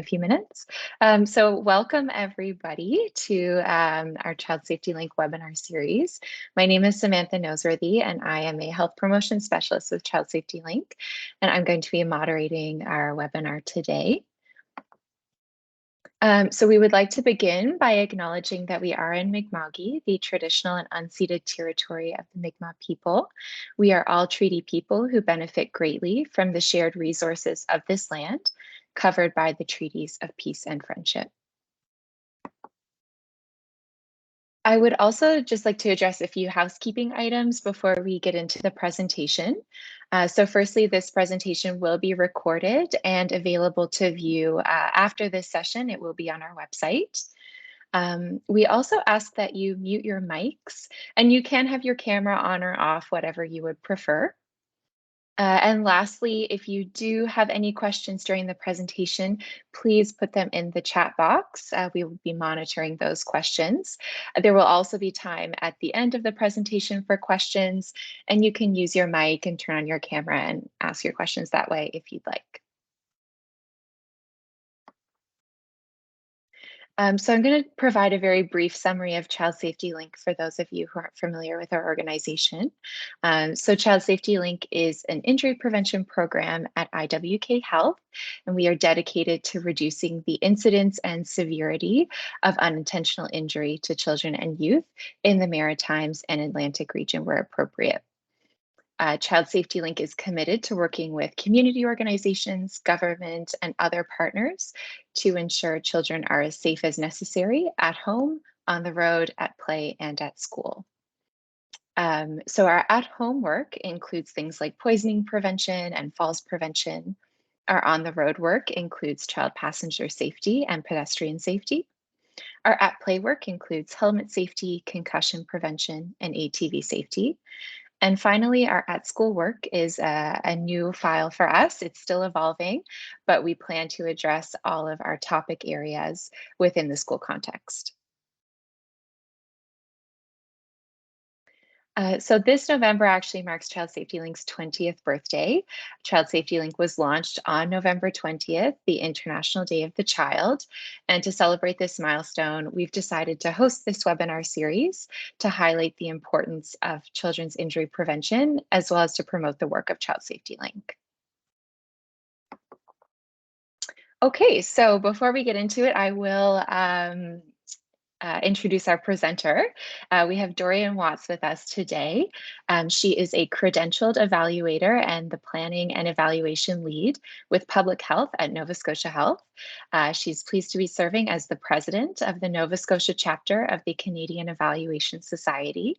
a few minutes. So welcome everybody to our Child Safety Link webinar series. My name is Samantha Noseworthy and I am a health promotion specialist with Child Safety Link, and I'm going to be moderating our webinar today. So we would like to begin by acknowledging that we are in Mi'kma'ki, the traditional and unceded territory of the Mi'kmaq people. We are all treaty people who benefit greatly from the shared resources of this land, covered by the treaties of peace and friendship. I would also just like to address a few housekeeping items before we get into the presentation. So firstly, this presentation will be recorded and available to view after this session. It will be on our website. We also ask that you mute your mics, and you can have your camera on or off, whatever you would prefer. And lastly, if you do have any questions during the presentation, please put them in the chat box. We will be monitoring those questions. There will also be time at the end of the presentation for questions, and you can use your mic and turn on your camera and ask your questions that way if you'd like. So I'm going to provide a very brief summary of Child Safety Link for those of you who aren't familiar with our organization. So Child Safety Link is an injury prevention program at IWK Health, and we are dedicated to reducing the incidence and severity of unintentional injury to children and youth in the Maritimes and Atlantic region where appropriate. Child Safety Link is committed to working with community organizations, government, and other partners to ensure children are as safe as necessary at home, on the road, at play, and at school. So our at-home work includes things like poisoning prevention and falls prevention. Our on-the-road work includes child passenger safety and pedestrian safety. Our at-play work includes helmet safety, concussion prevention, and ATV safety. And finally, our at-school work is a new file for us. It's still evolving, but we plan to address all of our topic areas within the school context. So this November actually marks Child Safety Link's 20th birthday. Child Safety Link was launched on November 20th, the International Day of the Child. And to celebrate this milestone, we've decided to host this webinar series to highlight the importance of children's injury prevention, as well as to promote the work of Child Safety Link. Okay, so before we get into it, I will introduce our presenter. We have Dorian Watts with us today. She is a credentialed evaluator and the planning and evaluation lead with public health at Nova Scotia Health. She's pleased to be serving as the president of the Nova Scotia chapter of the Canadian Evaluation Society.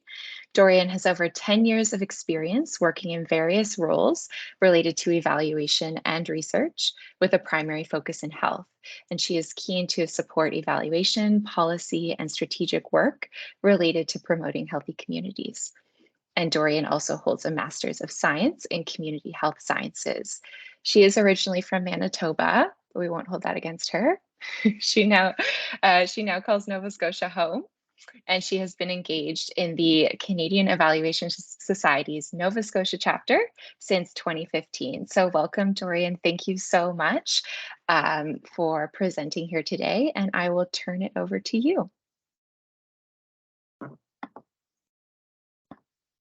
Dorian has over 10 years of experience working in various roles related to evaluation and research, with a primary focus in health. And she is keen to support evaluation, policy, and strategic work related to promoting healthy communities. And Dorian also holds a Master's of Science in Community Health Sciences. She is originally from Manitoba, but we won't hold that against her. she now calls Nova Scotia home, and she has been engaged in the Canadian Evaluation Society's Nova Scotia chapter since 2015. So welcome, Dorian. Thank you so much for presenting here today, and I will turn it over to you.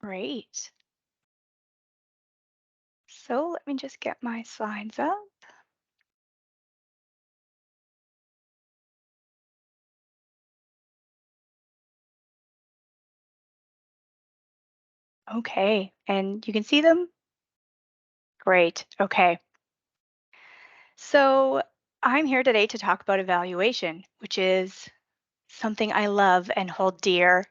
Great. So let me just get my slides up. Okay, and you can see them? Great, okay. So I'm here today to talk about evaluation, which is something I love and hold dear.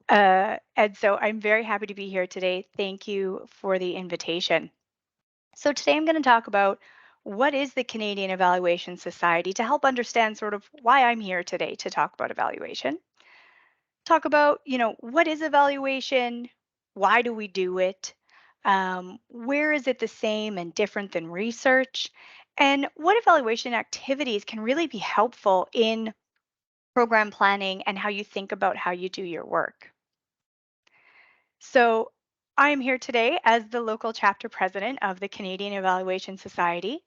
And so I'm very happy to be here today. Thank you for the invitation. So today I'm going to talk about what is the Canadian Evaluation Society to help understand sort of why I'm here today to talk about evaluation. Talk about, what is evaluation? Why do we do it? Where is it the same and different than research? And what evaluation activities can really be helpful in program planning and how you think about how you do your work? So I am here today as the local chapter president of the Canadian Evaluation Society.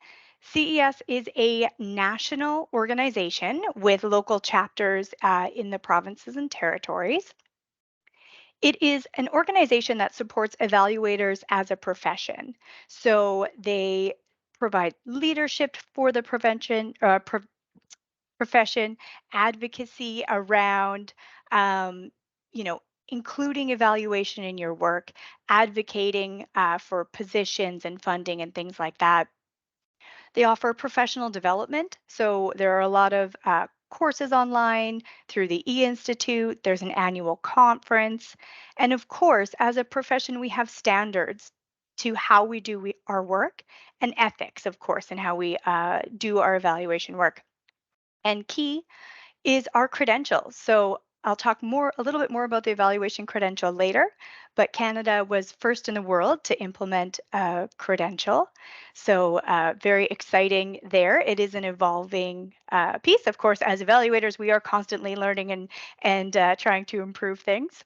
CES is a national organization with local chapters in the provinces and territories. It is an organization that supports evaluators as a profession. So they provide leadership for the profession, advocacy around, um, you know, including evaluation in your work, advocating for positions and funding and things like that. They offer professional development. So there are a lot of courses online through the E Institute. There's an annual conference. And of course, as a profession, we have standards to how we do our work and ethics, of course, and how we do our evaluation work. And key is our credentials. So I'll talk a little bit more about the evaluation credential later, but Canada was first in the world to implement a credential. So very exciting there. It is an evolving piece. Of course, as evaluators, we are constantly learning and trying to improve things.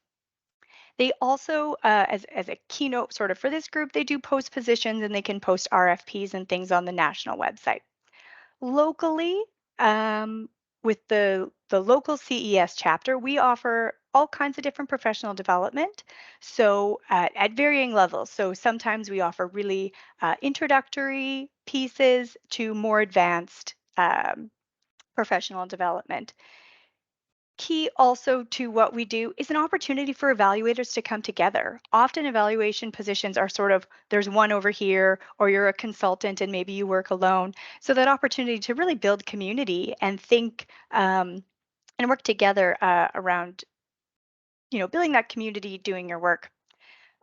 They also, as a keynote sort of for this group, they do post positions and they can post RFPs and things on the national website. Locally, with the local CES chapter, we offer all kinds of different professional development. So at varying levels. So sometimes we offer really introductory pieces to more advanced professional development. Key also to what we do is an opportunity for evaluators to come together. Often evaluation positions are sort of there's one over here, or you're a consultant and maybe you work alone. So that opportunity to really build community and think and work together around, building that community, doing your work.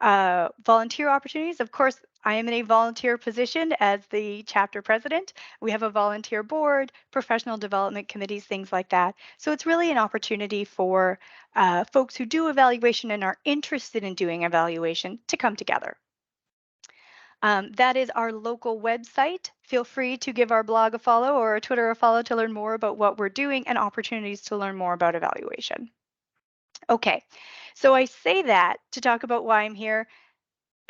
Volunteer opportunities. Of course, I am in a volunteer position as the chapter president. We have a volunteer board, professional development committees, things like that. So it's really an opportunity for folks who do evaluation and are interested in doing evaluation to come together. That is our local website. Feel free to give our blog a follow or our Twitter a follow to learn more about what we're doing and opportunities to learn more about evaluation. Okay, so I say that to talk about why I'm here.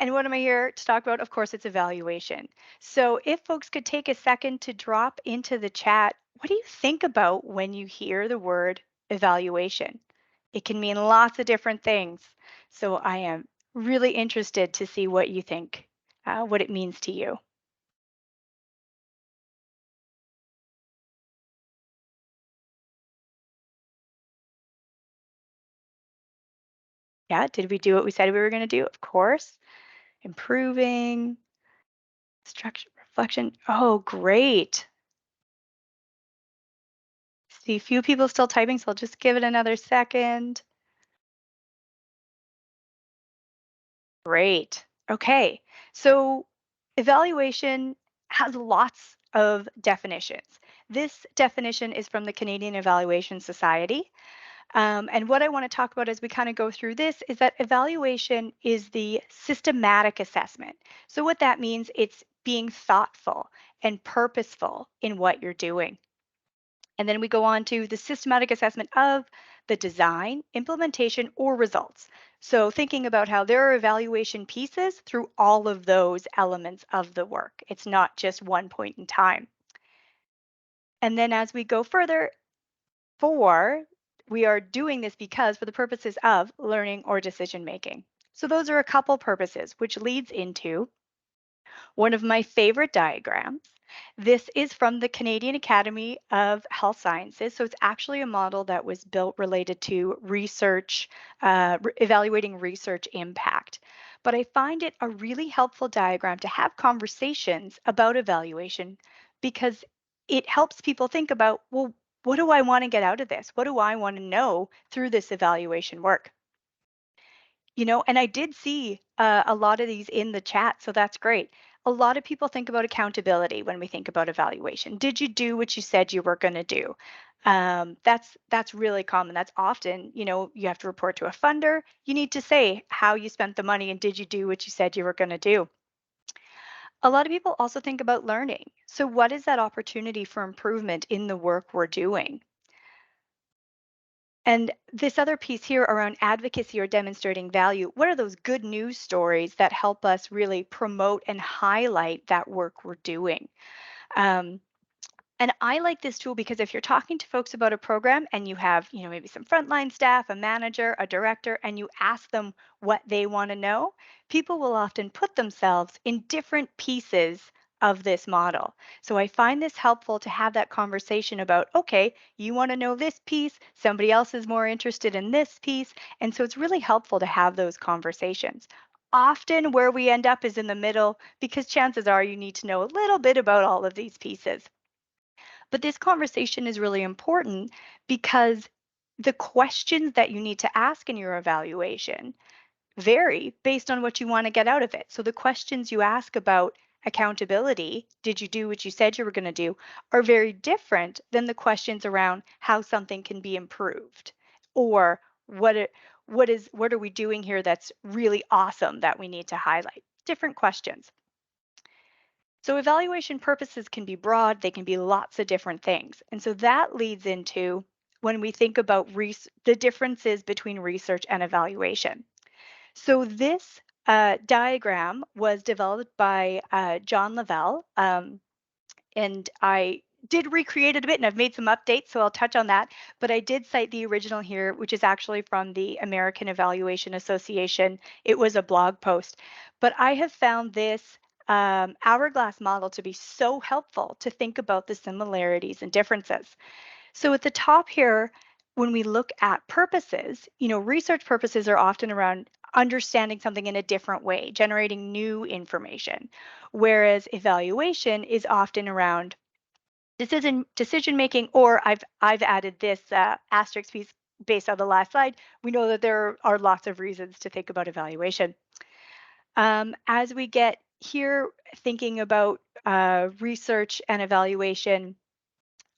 And what am I here to talk about? Of course, it's evaluation. So if folks could take a second to drop into the chat, what do you think about when you hear the word evaluation? It can mean lots of different things. So I am really interested to see what you think, what it means to you. Yeah, did we do what we said we were going to do? Of course. Improving, structure, reflection. Oh, great. See, few people still typing, so I'll just give it another second. Great. Okay. So evaluation has lots of definitions. This definition is from the Canadian Evaluation Society. And what I want to talk about as we kind of go through this is that evaluation is the systematic assessment. So what that means, it's being thoughtful and purposeful in what you're doing. And then we go on to the systematic assessment of the design, implementation, or results. So thinking about how there are evaluation pieces through all of those elements of the work. It's not just one point in time. And then as we go further, we are doing this because for the purposes of learning or decision making. So those are a couple purposes, which leads into one of my favorite diagrams. This is from the Canadian Academy of Health Sciences. So it's actually a model that was built related to research, evaluating research impact. But I find it a really helpful diagram to have conversations about evaluation because it helps people think about, well, what do I want to get out of this? What do I want to know through this evaluation work? And I did see a lot of these in the chat, so that's great. A lot of people think about accountability when we think about evaluation. Did you do what you said you were going to do? That's really common. That's often, you have to report to a funder. You need to say how you spent the money and did you do what you said you were going to do? A lot of people also think about learning. So what is that opportunity for improvement in the work we're doing? And this other piece here around advocacy or demonstrating value, what are those good news stories that help us really promote and highlight that work we're doing? Um, and I like this tool because if you're talking to folks about a program and you have, maybe some frontline staff, a manager, a director, and you ask them what they want to know, people will often put themselves in different pieces of this model. So I find this helpful to have that conversation about, okay, you want to know this piece, somebody else is more interested in this piece. And so it's really helpful to have those conversations. Often where we end up is in the middle because chances are you need to know a little bit about all of these pieces. But this conversation is really important because the questions that you need to ask in your evaluation vary based on what you want to get out of it. So the questions you ask about accountability, did you do what you said you were going to do, are very different than the questions around how something can be improved or what are we doing here that's really awesome that we need to highlight. Different questions. So evaluation purposes can be broad, they can be lots of different things. And so that leads into when we think about the differences between research and evaluation. So this diagram was developed by John Lavelle, and I did recreate it a bit and I've made some updates, so I'll touch on that. But I did cite the original here, which is actually from the American Evaluation Association. It was a blog post. But I have found this hourglass model to be so helpful to think about the similarities and differences. So at the top here, when we look at purposes, research purposes are often around understanding something in a different way, generating new information, whereas evaluation is often around decision making. Or I've added this asterisk piece based on the last slide. We know that there are lots of reasons to think about evaluation. As we get here, thinking about research and evaluation,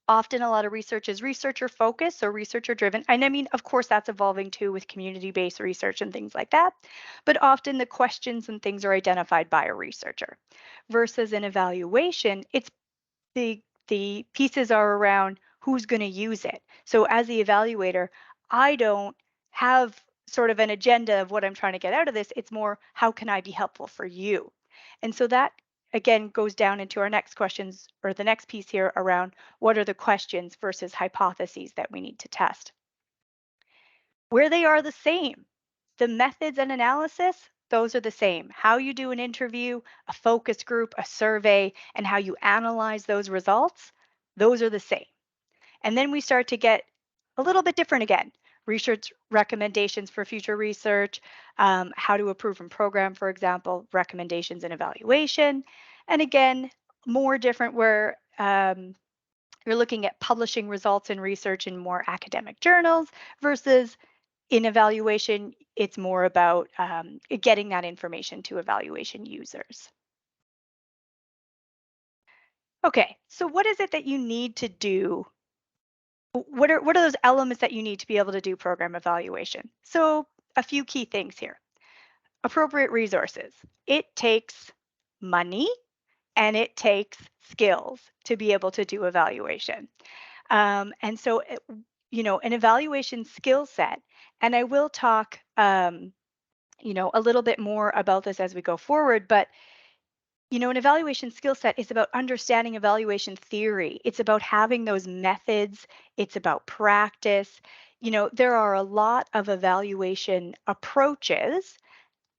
often a lot of research is researcher focused or researcher driven. And I mean, of course, that's evolving too with community based research and things like that. But often the questions and things are identified by a researcher. Versus an evaluation, it's the pieces are around who's going to use it. So as the evaluator, I don't have sort of an agenda of what I'm trying to get out of this. It's more, how can I be helpful for you? And so that again goes down into our next questions or the next piece here around what are the questions versus hypotheses that we need to test. Where they are the same, the methods and analysis, those are the same. How you do an interview, a focus group, a survey, and how you analyze those results, those are the same. And then we start to get a little bit different again. Research recommendations for future research, how to approve and program, for example, recommendations and evaluation. And again, more different where you're looking at publishing results in research in more academic journals versus in evaluation, it's more about getting that information to evaluation users. Okay, so what is it that you need to do? What are those elements that you need to be able to do program evaluation? So a few key things here. Appropriate resources. It takes money and it takes skills to be able to do evaluation. And so, an evaluation skill set, and I will talk, a little bit more about this as we go forward, but an evaluation skill set is about understanding evaluation theory. It's about having those methods. It's about practice. There are a lot of evaluation approaches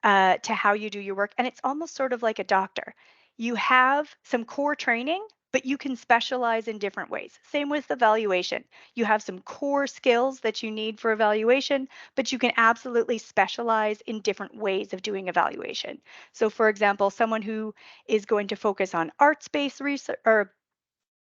to how you do your work. And it's almost sort of like a doctor. You have some core training, but you can specialize in different ways. Same with evaluation. You have some core skills that you need for evaluation, but you can absolutely specialize in different ways of doing evaluation. So, for example, someone who is going to focus on arts-based research or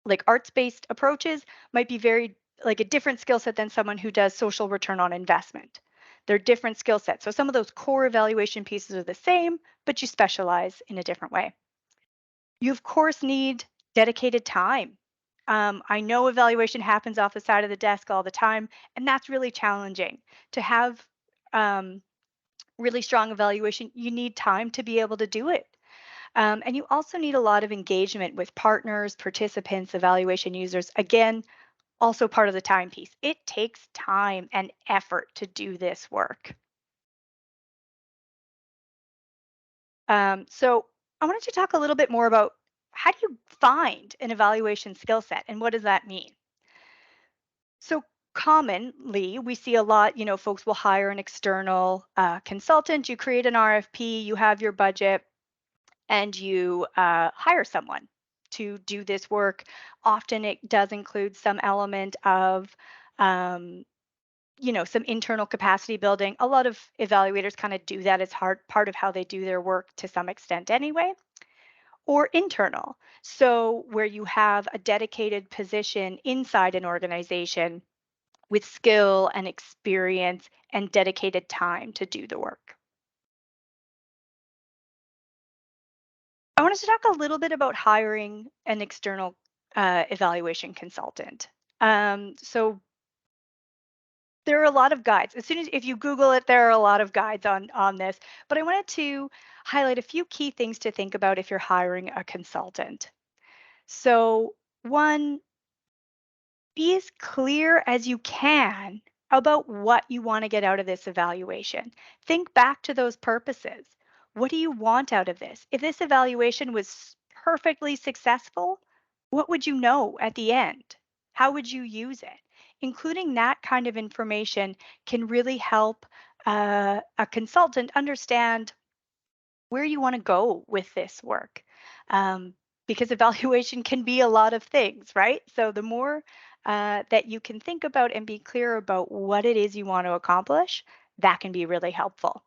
like arts-based approaches might be very like a different skill set than someone who does social return on investment. They're different skill sets. So some of those core evaluation pieces are the same, but you specialize in a different way. You, of course, need dedicated time. I know evaluation happens off the side of the desk all the time, and that's really challenging. To have um, really strong evaluation, you need time to be able to do it. And you also need a lot of engagement with partners, participants, evaluation users. Again, also part of the time piece. It takes time and effort to do this work. So I wanted to talk a little bit more about how do you find an evaluation skill set, and what does that mean? So commonly, we see a lot, folks will hire an external consultant. You create an RFP, you have your budget, and you hire someone to do this work. Often it does include some element of, um, some internal capacity building. A lot of evaluators kind of do that as part of how they do their work to some extent anyway, or internal. So where you have a dedicated position inside an organization with skill and experience and dedicated time to do the work. I wanted to talk a little bit about hiring an external evaluation consultant. So there are a lot of guides. As soon as if you Google it, there are a lot of guides on this. But I wanted to highlight a few key things to think about if you're hiring a consultant. So one, be as clear as you can about what you want to get out of this evaluation. Think back to those purposes. What do you want out of this? If this evaluation was perfectly successful, what would you know at the end? How would you use it? Including that kind of information can really help a consultant understand where you want to go with this work. Um, because evaluation can be a lot of things, right? So the more that you can think about and be clear about what it is you want to accomplish, that can be really helpful.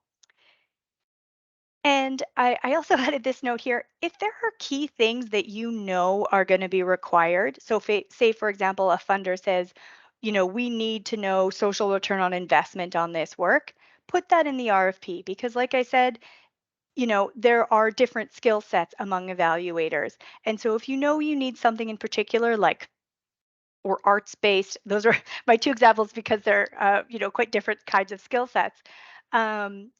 And I also added this note here. If there are key things that you know are going to be required, so say, for example, a funder says, we need to know social return on investment on this work, put that in the RFP because, like I said, there are different skill sets among evaluators. And so if you know you need something in particular, like or arts based, those are my two examples because they're, quite different kinds of skill sets. Um,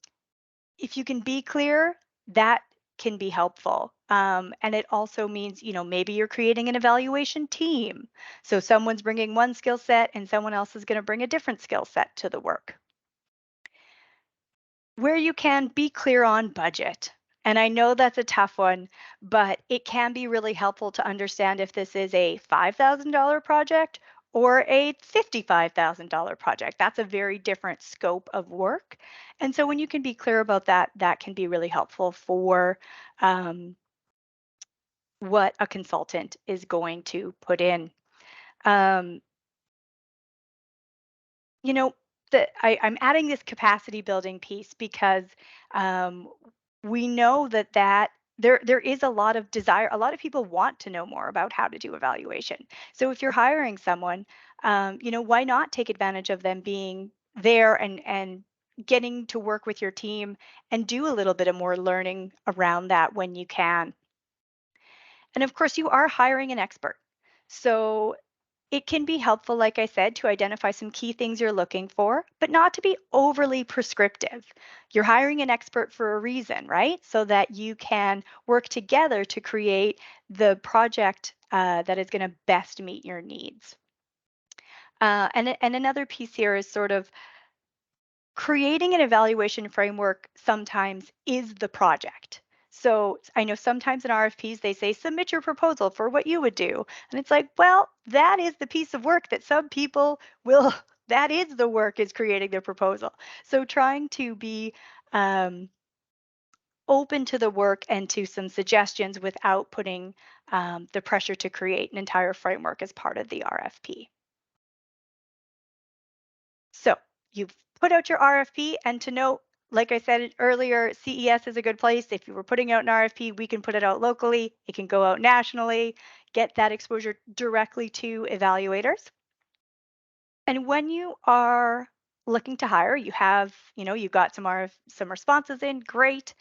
if you can be clear, that can be helpful. And it also means, maybe you're creating an evaluation team. So someone's bringing one skill set and someone else is going to bring a different skill set to the work. Where you can, be clear on budget. And I know that's a tough one, but it can be really helpful to understand if this is a $5,000 project or a $55,000 project. That's a very different scope of work. And so when you can be clear about that, that can be really helpful for um, what a consultant is going to put in. Um, you know, I'm adding this capacity building piece because um, we know that there is a lot of desire. A lot of people want to know more about how to do evaluation. So if you're hiring someone, why not take advantage of them being there and getting to work with your team and do a little bit of more learning around that when you can. And of course, you are hiring an expert. So it can be helpful, like I said, to identify some key things you're looking for, but not to be overly prescriptive. You're hiring an expert for a reason, right? So that you can work together to create the project that is going to best meet your needs. And another piece here is sort of creating an evaluation framework sometimes is the project. So I know sometimes in RFPs they say submit your proposal for what you would do. And it's like, well, that is the piece of work that some people will, that is the work is creating their proposal. So trying to be um, open to the work and to some suggestions without putting the pressure to create an entire framework as part of the RFP. So you've put out your RFP, and to note, like I said earlier, CES is a good place. If you were putting out an RFP, we can put it out locally. It can go out nationally, get that exposure directly to evaluators. And when you are looking to hire, you have, you've got some responses in, great.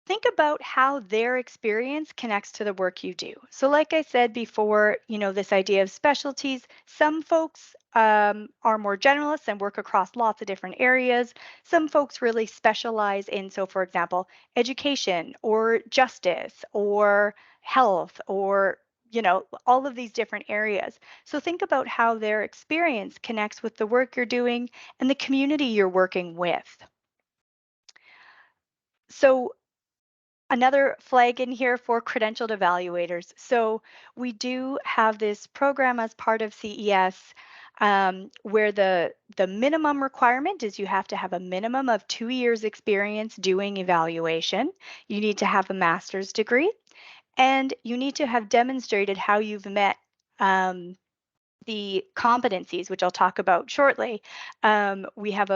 Think about how their experience connects to the work you do. So, like I said before, this idea of specialties, some folks are more generalists and work across lots of different areas. Some folks really specialize in, so for example, education or justice or health or all of these different areas. So think about how their experience connects with the work you're doing and the community you're working with. So Another flag in here for credentialed evaluators. So we do have this program as part of CES, where the minimum requirement is you have to have a minimum of 2 years experience doing evaluation. You need to have a master's degree, and you need to have demonstrated how you've met um, the competencies, which I'll talk about shortly. We have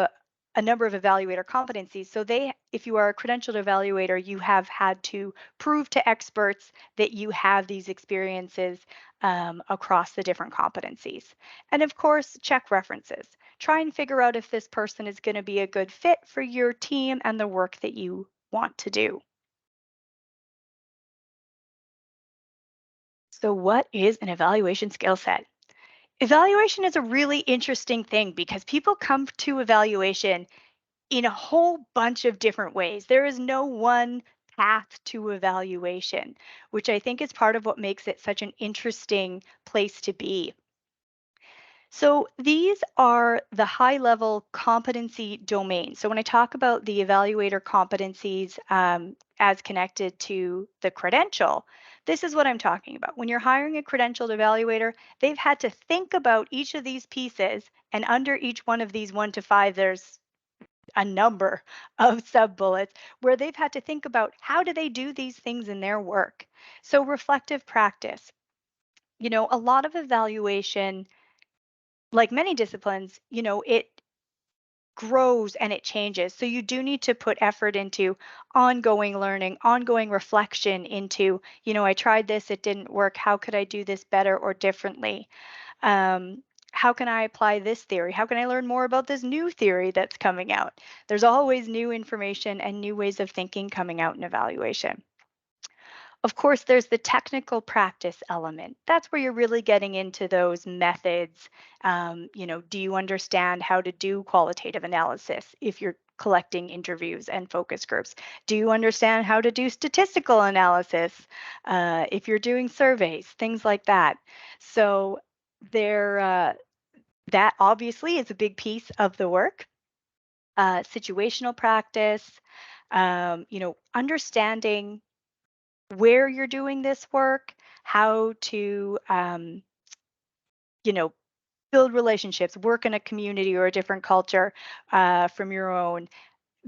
a number of evaluator competencies. So if you are a credentialed evaluator, you have had to prove to experts that you have these experiences across the different competencies. And of course, check references. Try and figure out if this person is going to be a good fit for your team and the work that you want to do. So, what is an evaluation skill set? Evaluation is a really interesting thing because people come to evaluation in a whole bunch of different ways. There is no one path to evaluation, which I think is part of what makes it such an interesting place to be. So these are the high level competency domains. So when I talk about the evaluator competencies as connected to the credential, this is what I'm talking about. When you're hiring a credentialed evaluator, they've had to think about each of these pieces, and under each one of these 1 to 5, there's a number of sub bullets where they've had to think about how do they do these things in their work. So reflective practice. A lot of evaluation, like many disciplines, it grows and it changes. So you do need to put effort into ongoing learning, ongoing reflection into, I tried this, it didn't work. How could I do this better or differently? How can I apply this theory? How can I learn more about this new theory that's coming out? There's always new information and new ways of thinking coming out in evaluation. Of course, there's the technical practice element. That's where you're really getting into those methods. Do you understand how to do qualitative analysis if you're collecting interviews and focus groups? Do you understand how to do statistical analysis if you're doing surveys, things like that? So there, that obviously is a big piece of the work. Situational practice, understanding where you're doing this work, how to, you know, build relationships, work in a community or a different culture from your own.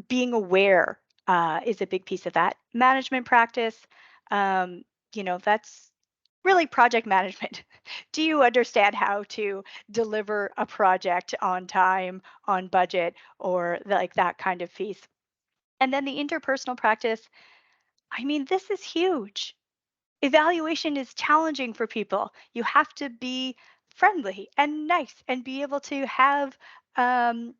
Being aware is a big piece of that. Management practice, that's really project management. Do you understand how to deliver a project on time, on budget, or like that kind of piece? And then the interpersonal practice, I mean, this is huge. Evaluation is challenging for people. You have to be friendly and nice and be able to have um,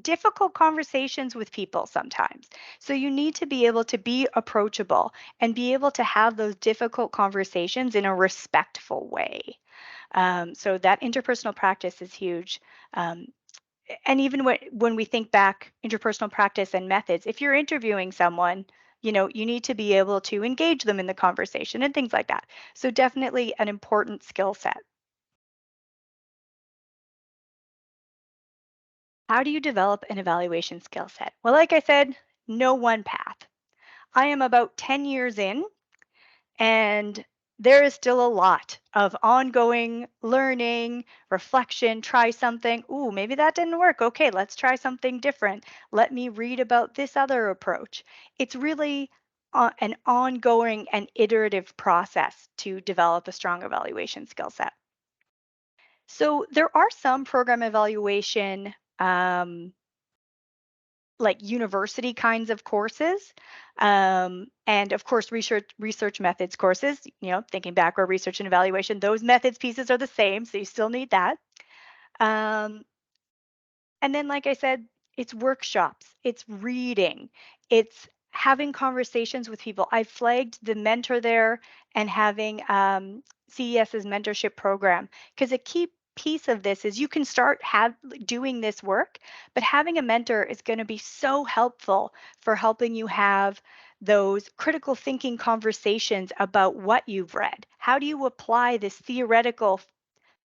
difficult conversations with people sometimes. So you need to be able to be approachable and be able to have those difficult conversations in a respectful way. So that interpersonal practice is huge. Um, and even when we think back interpersonal practice and methods, if you're interviewing someone, you need to be able to engage them in the conversation and things like that. So definitely an important skill set. How do you develop an evaluation skill set? Well, like I said, no one path. I am about 10 years in, and there is still a lot of ongoing learning, reflection, try something. Ooh, maybe that didn't work. Okay, let's try something different. Let me read about this other approach. It's really an ongoing and iterative process to develop a strong evaluation skill set. So there are some program evaluation like university kinds of courses, and of course research methods courses. Thinking back, or research and evaluation, those methods pieces are the same, so you still need that. um, and then, like I said, it's workshops, it's reading, it's having conversations with people. I flagged the mentor there, and having CES's mentorship program, because a key piece of this is you can start doing this work, but having a mentor is going to be so helpful for helping you have those critical thinking conversations about what you've read. How do you apply this theoretical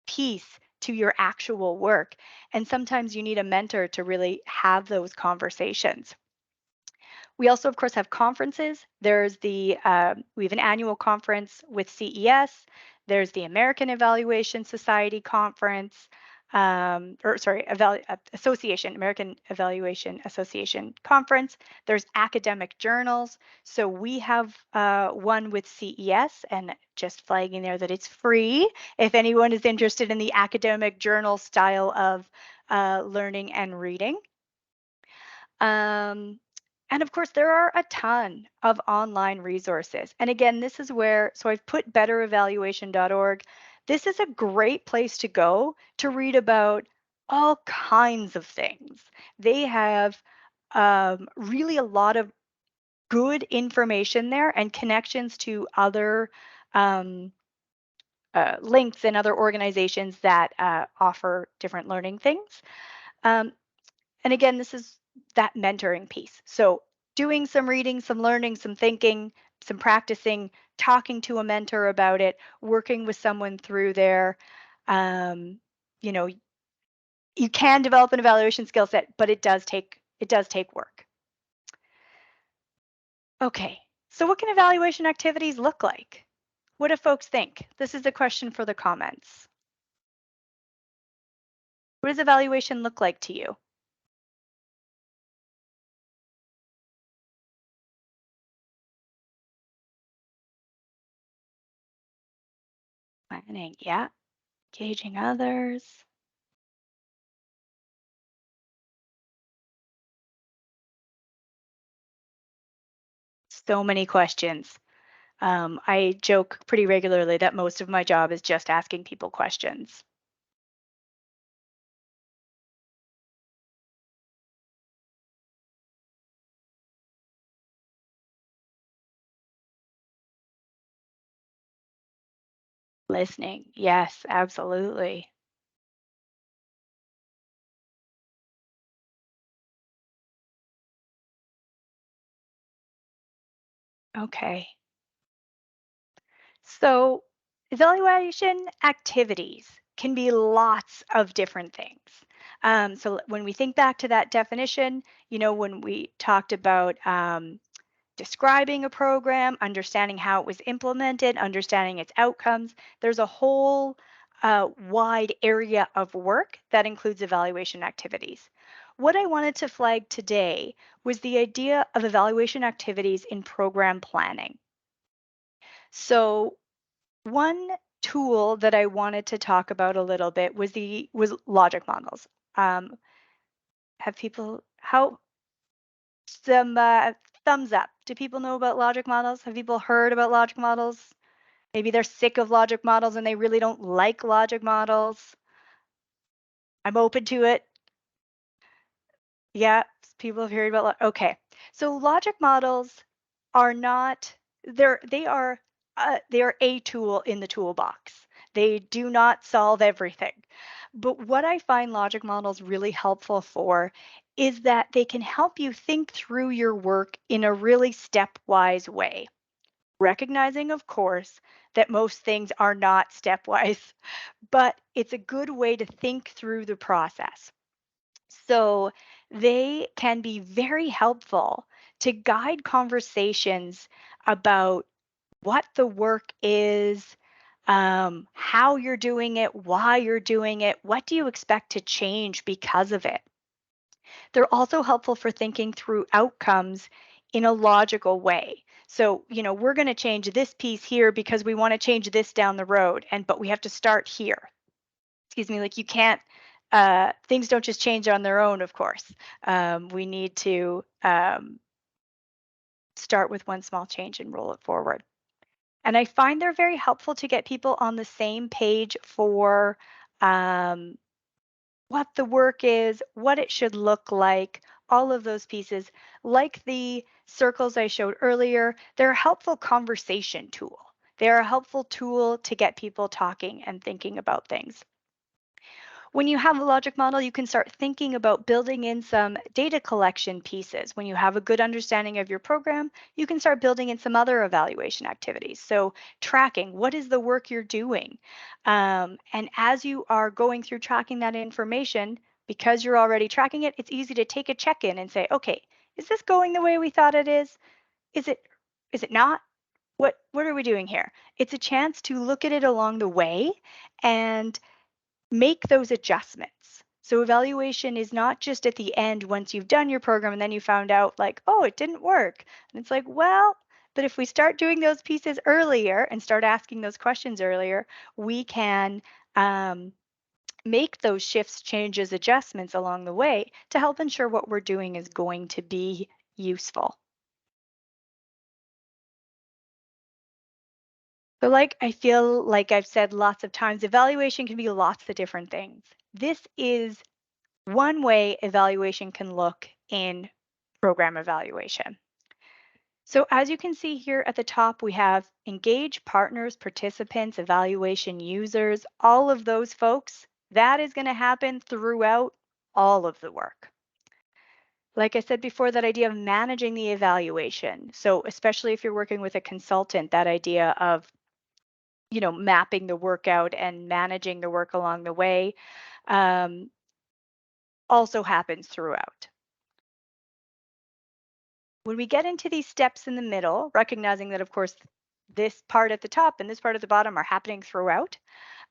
piece to your actual work? And sometimes you need a mentor to really have those conversations. We also, of course, have conferences. There's we have an annual conference with CES. There's the American Evaluation Society conference, or sorry, Association, American Evaluation Association conference. There's academic journals. So we have one with CES, and just flagging there that it's free if anyone is interested in the academic journal style of learning and reading. Um, and of course, there are a ton of online resources. And again, this is where, so I've put betterevaluation.org. This is a great place to go to read about all kinds of things. They have really a lot of good information there and connections to other um, links and other organizations that offer different learning things. Um, and again, this is that mentoring piece. So doing some reading, some learning, some thinking, some practicing, talking to a mentor about it, working with someone through there. Um, you know, you can develop an evaluation skill set, but it does take work. Okay, so what can evaluation activities look like? What do folks think? This is a question for the comments. What does evaluation look like to you? Planning, yeah. Engaging others. So many questions. I joke pretty regularly that most of my job is just asking people questions. Listening, yes, absolutely. Okay. So, evaluation activities can be lots of different things. So, when we think back to that definition, when we talked about describing a program, understanding how it was implemented, understanding its outcomes. There's a whole wide area of work that includes evaluation activities. What I wanted to flag today was the idea of evaluation activities in program planning. So, one tool that I wanted to talk about a little bit was logic models. Um, have people how some thumbs up? Do people know about logic models? Have people heard about logic models? Maybe they're sick of logic models and they really don't like logic models. I'm open to it. Yeah, people have heard about okay. So logic models are not they are a tool in the toolbox. They do not solve everything. But what I find logic models really helpful for is that they can help you think through your work in a really stepwise way. Recognizing, of course, that most things are not stepwise, but it's a good way to think through the process. So they can be very helpful to guide conversations about what the work is, how you're doing it, why you're doing it, what do you expect to change because of it. They're also helpful for thinking through outcomes in a logical way. So, we're going to change this piece here because we want to change this down the road, but we have to start here. Excuse me, like you can't, things don't just change on their own, of course. We need to start with one small change and roll it forward. And I find they're very helpful to get people on the same page for um, what the work is, what it should look like, all of those pieces. Like the circles I showed earlier, they're a helpful conversation tool. They're a helpful tool to get people talking and thinking about things. When you have a logic model, you can start thinking about building in some data collection pieces. When you have a good understanding of your program, you can start building in some other evaluation activities. So tracking, what is the work you're doing? And as you are going through tracking that information, because you're already tracking it, it's easy to take a check-in and say, okay, Is this going the way we thought it is? Is it is it not? What are we doing here? It's a chance to look at it along the way and make those adjustments. So evaluation is not just at the end once you've done your program and then you found out like, oh, it didn't work. And it's like, well, but if we start doing those pieces earlier and start asking those questions earlier, we can make those shifts, changes, adjustments along the way to help ensure what we're doing is going to be useful. So, like I feel like I've said lots of times, evaluation can be lots of different things. This is one way evaluation can look in program evaluation. So as you can see here at the top, we have engage partners, participants, evaluation users, all of those folks. That is going to happen throughout all of the work. Like I said before, that idea of managing the evaluation. So especially if you're working with a consultant, that idea of mapping the work out and managing the work along the way um, also happens throughout. When we get into these steps in the middle, recognizing that, of course, this part at the top and this part at the bottom are happening throughout,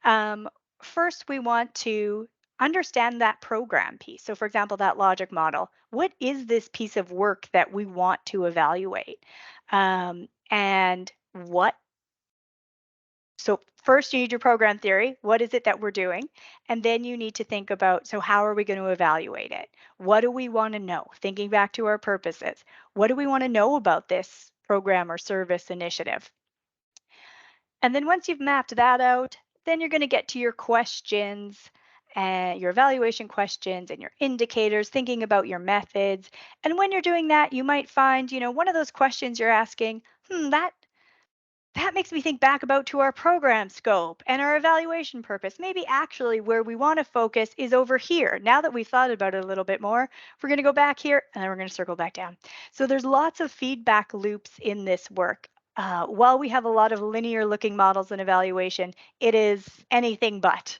um, first we want to understand that program piece. So, for example, that logic model. What is this piece of work that we want to evaluate? And what So first you need your program theory. What is it that we're doing? And then you need to think about, so how are we going to evaluate it? What do we want to know? Thinking back to our purposes. What do we want to know about this program or service initiative? And then once you've mapped that out, then you're going to get to your questions and your evaluation questions and your indicators, thinking about your methods. And when you're doing that, you might find, one of those questions you're asking, that makes me think back about to our program scope and our evaluation purpose. Maybe actually where we want to focus is over here. Now that we've thought about it a little bit more, we're going to go back here and then we're going to circle back down. So there's lots of feedback loops in this work. While we have a lot of linear looking models in evaluation, it is anything but.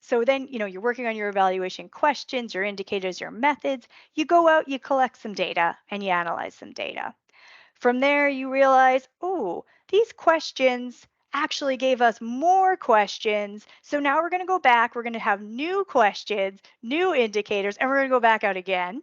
So then, you're working on your evaluation questions, your indicators, your methods. You go out, you collect some data, and you analyze some data. From there, you realize, oh, these questions actually gave us more questions. So now we're going to go back. We're going to have new questions, new indicators, and we're going to go back out again.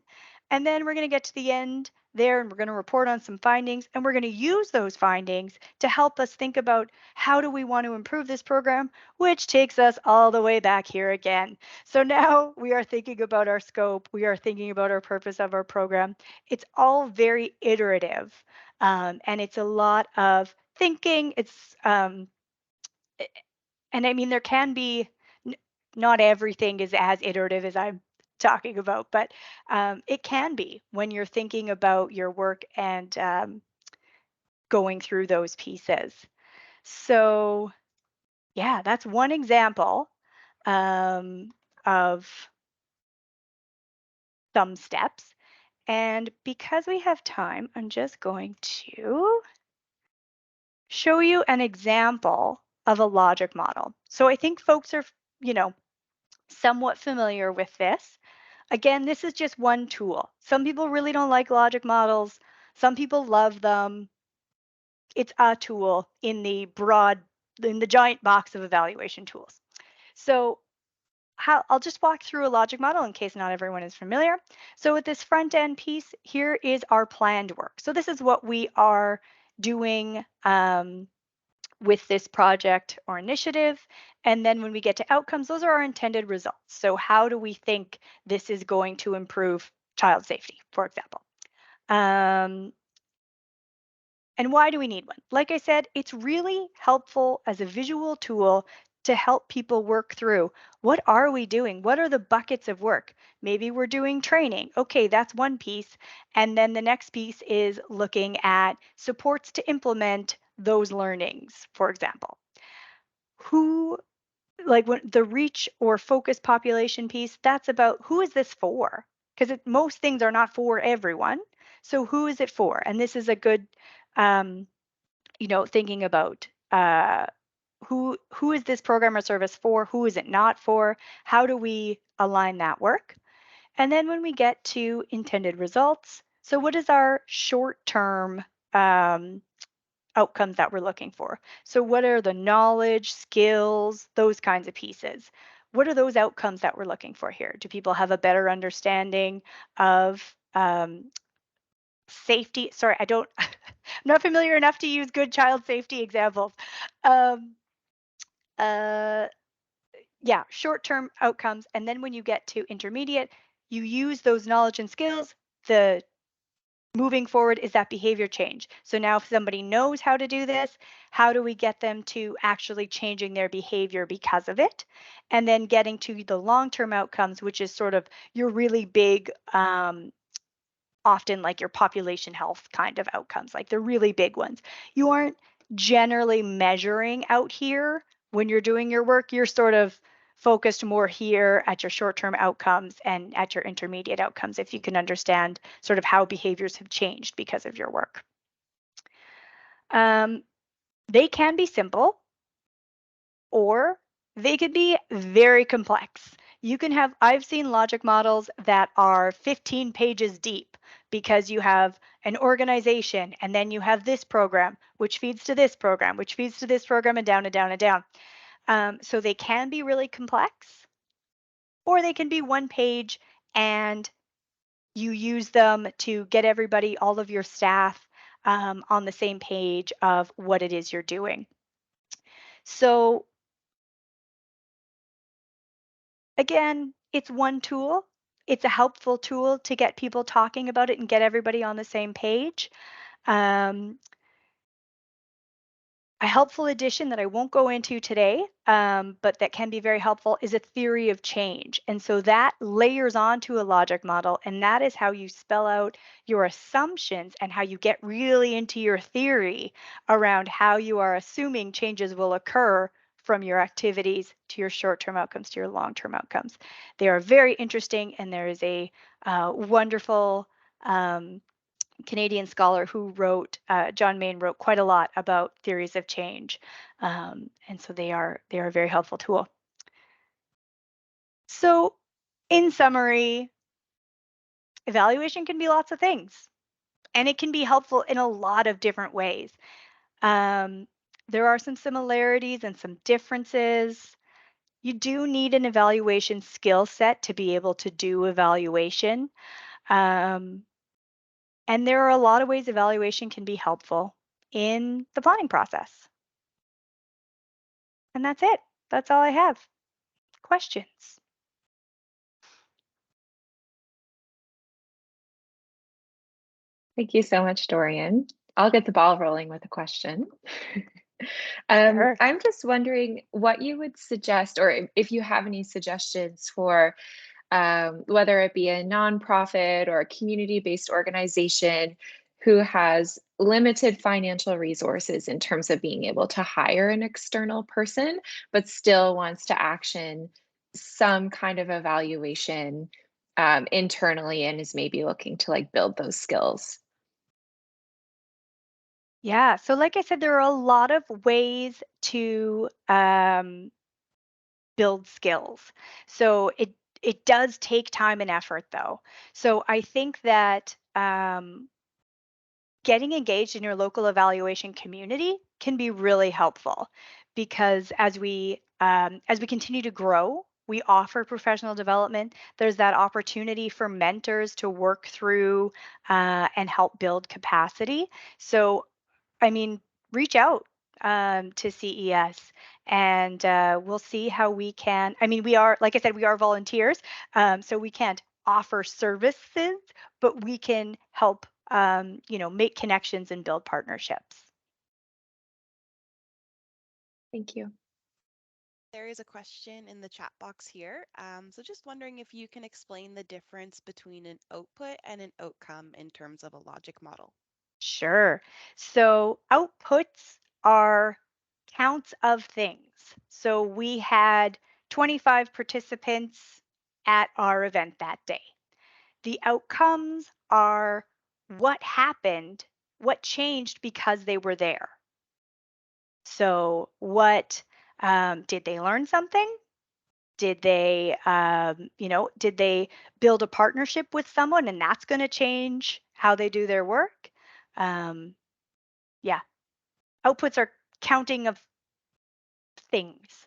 And then we're going to get to the end there and we're going to report on some findings. And we're going to use those findings to help us think about how do we want to improve this program, which takes us all the way back here again. So now we are thinking about our scope. We are thinking about our purpose of our program. It's all very iterative. And it's a lot of thinking. And I mean, there can be, not everything is as iterative as I'm talking about, but it can be when you're thinking about your work and going through those pieces. So, yeah, that's one example um, of some steps. And because we have time, I'm just going to show you an example of a logic model. So I think folks are, you know, somewhat familiar with this. Again, this is just one tool. Some people really don't like logic models. Some people love them. It's a tool in the giant box of evaluation tools. So I'll just walk through a logic model in case not everyone is familiar. So with this front end piece, here is our planned work. So this is what we are doing with this project or initiative. And then when we get to outcomes, those are our intended results. So how do we think this is going to improve child safety, for example? And why do we need one? Like I said, it's really helpful as a visual tool to help people work through what are we doing? What are the buckets of work? Maybe we're doing training. Okay, that's one piece. And then the next piece is looking at supports to implement those learnings, for example. Who, like when the reach or focus population piece, that's about who is this for? Because most things are not for everyone. So who is it for? And this is a good um, thinking about who is this program or service for? Who is it not for? How do we align that work? And then when we get to intended results, so what is our short-term um, outcomes that we're looking for? So what are the knowledge, skills, those kinds of pieces? What are those outcomes that we're looking for here? Do people have a better understanding of safety? Sorry, I don't, I'm not familiar enough to use good child safety examples. Um, uh, yeah, short-term outcomes. And then when you get to intermediate, you use those knowledge and skills. The moving forward is that behavior change. So now if somebody knows how to do this, how do we get them to actually changing their behavior because of it? And then getting to the long-term outcomes, which is sort of your really big often like your population health kind of outcomes, like the really big ones. You aren't generally measuring out here when you're doing your work. You're sort of focused more here at your short-term outcomes and at your intermediate outcomes if you can understand sort of how behaviors have changed because of your work. Um, they can be simple or they could be very complex. You can have, I've seen logic models that are 15 pages deep because you have an organization and then you have this program, which feeds to this program, which feeds to this program, and down and down and down. So they can be really complex, or they can be one page and you use them to get everybody, all of your staff, on the same page of what it is you're doing. So again, it's one tool. It's a helpful tool to get people talking about it and get everybody on the same page. Um, a helpful addition that I won't go into today, but that can be very helpful is a theory of change. And so that layers onto a logic model, and that is how you spell out your assumptions and how you get really into your theory around how you are assuming changes will occur from your activities to your short-term outcomes to your long-term outcomes. They are very interesting, and there is a wonderful Canadian scholar who wrote, John Main wrote quite a lot about theories of change, and so they are a very helpful tool. So, in summary, evaluation can be lots of things, and it can be helpful in a lot of different ways. Um, there are some similarities and some differences. You do need an evaluation skill set to be able to do evaluation. Um, And there are a lot of ways evaluation can be helpful in the planning process. And that's it. That's all I have. Questions? Thank you so much, Dorian. I'll get the ball rolling with a question. Sure. I'm just wondering what you would suggest, or if you have any suggestions for whether it be a nonprofit or a community-based organization who has limited financial resources in terms of being able to hire an external person, but still wants to action some kind of evaluation internally and is maybe looking to like build those skills. Yeah. So, like I said, there are a lot of ways to build skills. So it does take time and effort, though. So I think that getting engaged in your local evaluation community can be really helpful because as we continue to grow, we offer professional development. There's that opportunity for mentors to work through and help build capacity. So I mean, reach out to CES and we'll see how we can. I mean, we are, like I said, we are volunteers, so we can't offer services, but we can help, make connections and build partnerships. Thank you. There is a question in the chat box here. So just wondering if you can explain the difference between an output and an outcome in terms of a logic model. Sure. So outputs are counts of things. So we had 25 participants at our event that day. The outcomes are what happened, what changed because they were there. So, what did they learn something? Did they, did they build a partnership with someone and that's going to change how they do their work? Yeah, outputs are counting of things.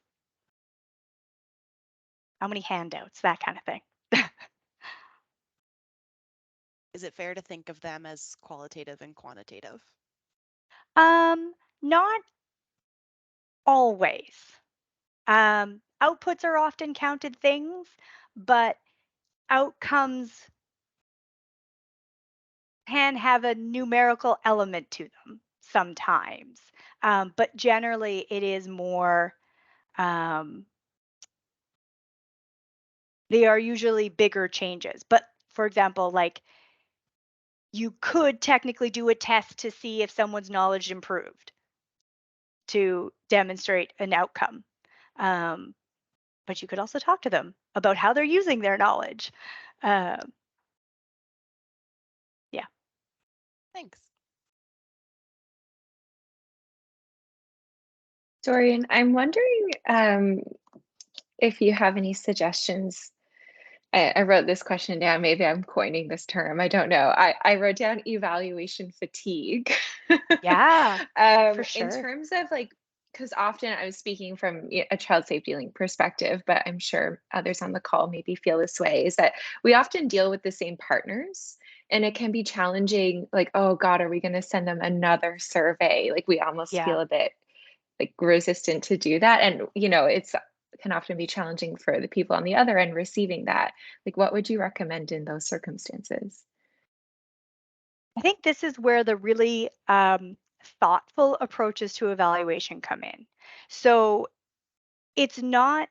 How many handouts, that kind of thing. Is it fair to think of them as qualitative and quantitative? Not always. Outputs are often counted things, but outcomes can have a numerical element to them sometimes. But generally, it is more, they are usually bigger changes. But for example, like you could technically do a test to see if someone's knowledge improved to demonstrate an outcome. But you could also talk to them about how they're using their knowledge. Yeah. Thanks. Dorian, I'm wondering if you have any suggestions. I wrote this question down. Maybe I'm coining this term. I don't know. I wrote down evaluation fatigue. Yeah, for In sure. terms of like, because often I was speaking from a child safety link perspective, but I'm sure others on the call maybe feel this way, is that we often deal with the same partners. And it can be challenging, like, oh God, are we going to send them another survey? Like we almost Yeah. feel a bit like resistant to do that. And, it's can often be challenging for the people on the other end receiving that. Like, what would you recommend in those circumstances? I think this is where the really thoughtful approaches to evaluation come in. So it's not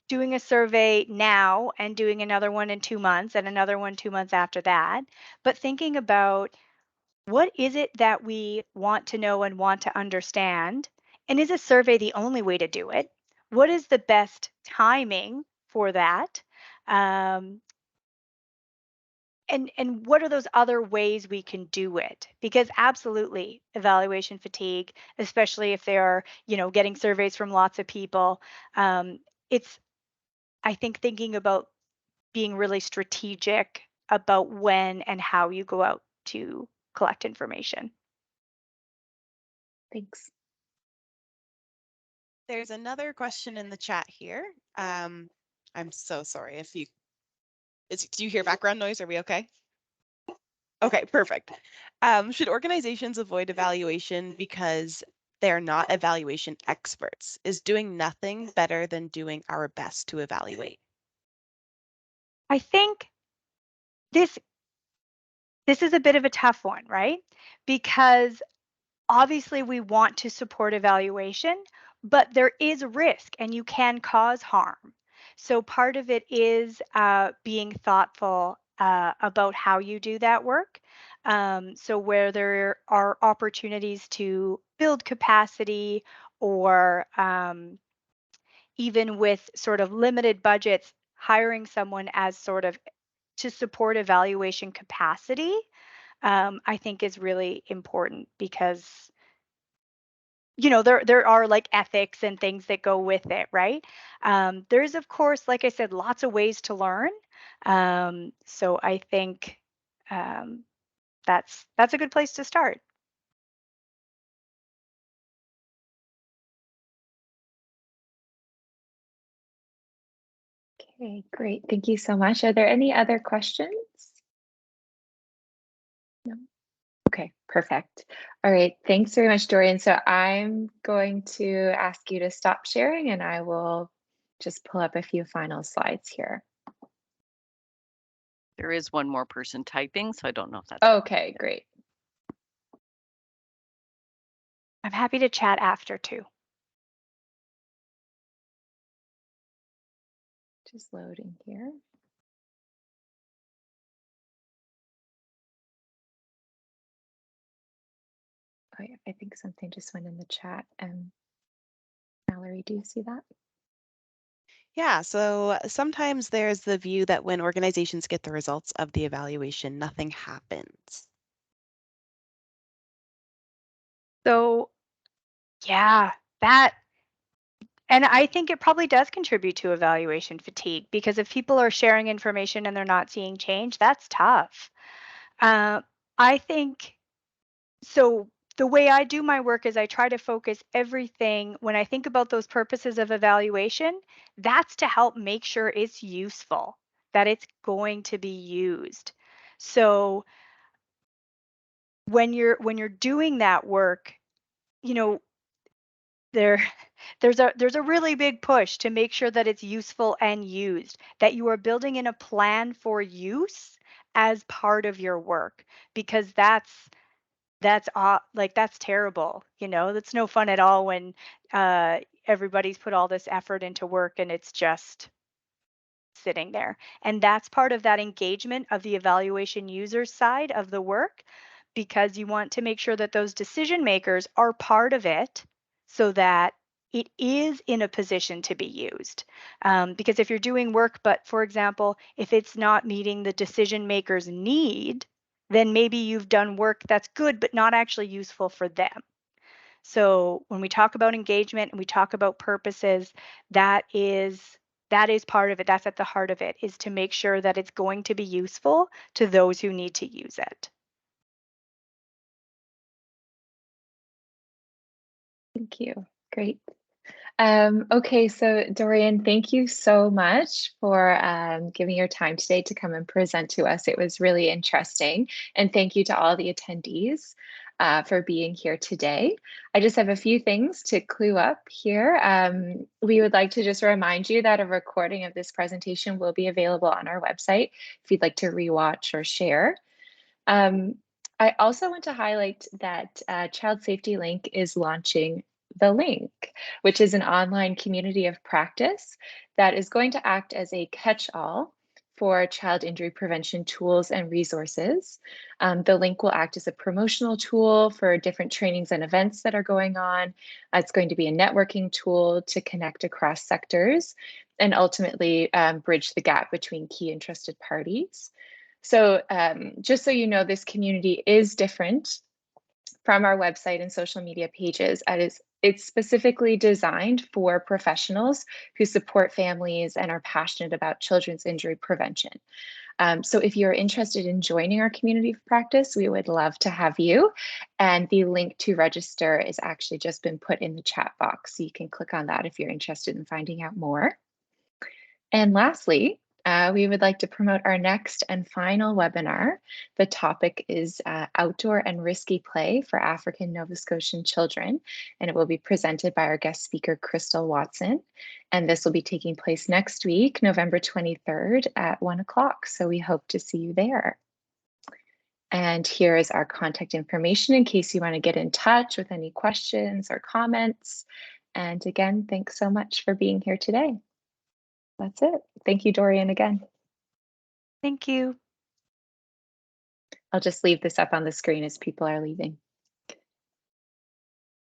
doing a survey now and doing another one in 2 months and another one 2 months after that, but thinking about what is it that we want to know and want to understand? And is a survey the only way to do it? What is the best timing for that? Um, and what are those other ways we can do it? Because absolutely, evaluation fatigue, especially if they are, getting surveys from lots of people, it's, I think, thinking about being really strategic about when and how you go out to collect information. Thanks. There's another question in the chat here. I'm so sorry if you, do you hear background noise? Are we okay? Okay, perfect. Should organizations avoid evaluation because they're not evaluation experts? Is doing nothing better than doing our best to evaluate? I think this this is a bit of a tough one, right? Because obviously we want to support evaluation, but there is risk and you can cause harm. So part of it is being thoughtful about how you do that work. So where there are opportunities to build capacity or even with sort of limited budgets, hiring someone as sort of to support evaluation capacity, I think is really important because there are like ethics and things that go with it, right? There's of course, like I said, lots of ways to learn. So I think um, that's a good place to start. Okay, great. Thank you so much. Are there any other questions? No. Okay, perfect. All right, thanks very much, Dorian. So I'm going to ask you to stop sharing and I will just pull up a few final slides here. There is one more person typing, so I don't know if that's Okay, great. I'm happy to chat after too. Just loading here. Oh yeah, I think something just went in the chat. Mallory, do you see that? Yeah, so sometimes there's the view that when organizations get the results of the evaluation, nothing happens. So yeah, that And I think it probably does contribute to evaluation fatigue, because if people are sharing information and they're not seeing change, that's tough. I think so. The way I do my work is I try to focus everything when I think about those purposes of evaluation, that's to help make sure it's useful, that it's going to be used. So when you're doing that work, you know, there there's a really big push to make sure that it's useful and used, that you are building in a plan for use as part of your work, because that's terrible, that's no fun at all when everybody's put all this effort into work and it's just sitting there. And that's part of that engagement of the evaluation user side of the work, because you want to make sure that those decision makers are part of it so that it is in a position to be used. Because if you're doing work, but for example, if it's not meeting the decision maker's need, then maybe you've done work that's good, but not actually useful for them. So when we talk about engagement and we talk about purposes, that is part of it. That's at the heart of it, is to make sure that it's going to be useful to those who need to use it. Thank you. Great. Okay, so Dorian, thank you so much for giving your time today to come and present to us. It was really interesting. And thank you to all the attendees for being here today. I just have a few things to clue up here. We would like to just remind you that a recording of this presentation will be available on our website if you'd like to rewatch or share. I also want to highlight that Child Safety Link is launching The Link, which is an online community of practice that is going to act as a catch-all for child injury prevention tools and resources. The Link will act as a promotional tool for different trainings and events that are going on. It's going to be a networking tool to connect across sectors and ultimately bridge the gap between key interested parties. So just so you know, this community is different from our website and social media pages. It's specifically designed for professionals who support families and are passionate about children's injury prevention. So if you're interested in joining our community of practice, we would love to have you. And the link to register is actually just been put in the chat box. So you can click on that if you're interested in finding out more. And lastly, we would like to promote our next and final webinar. The topic is outdoor and risky play for African Nova Scotian children, and it will be presented by our guest speaker, Crystal Watson. And this will be taking place next week, November 23rd at 1 o'clock. So we hope to see you there. And here is our contact information in case you want to get in touch with any questions or comments. And again, thanks so much for being here today. That's it. Thank you, Dorian, again. Thank you. I'll just leave this up on the screen as people are leaving.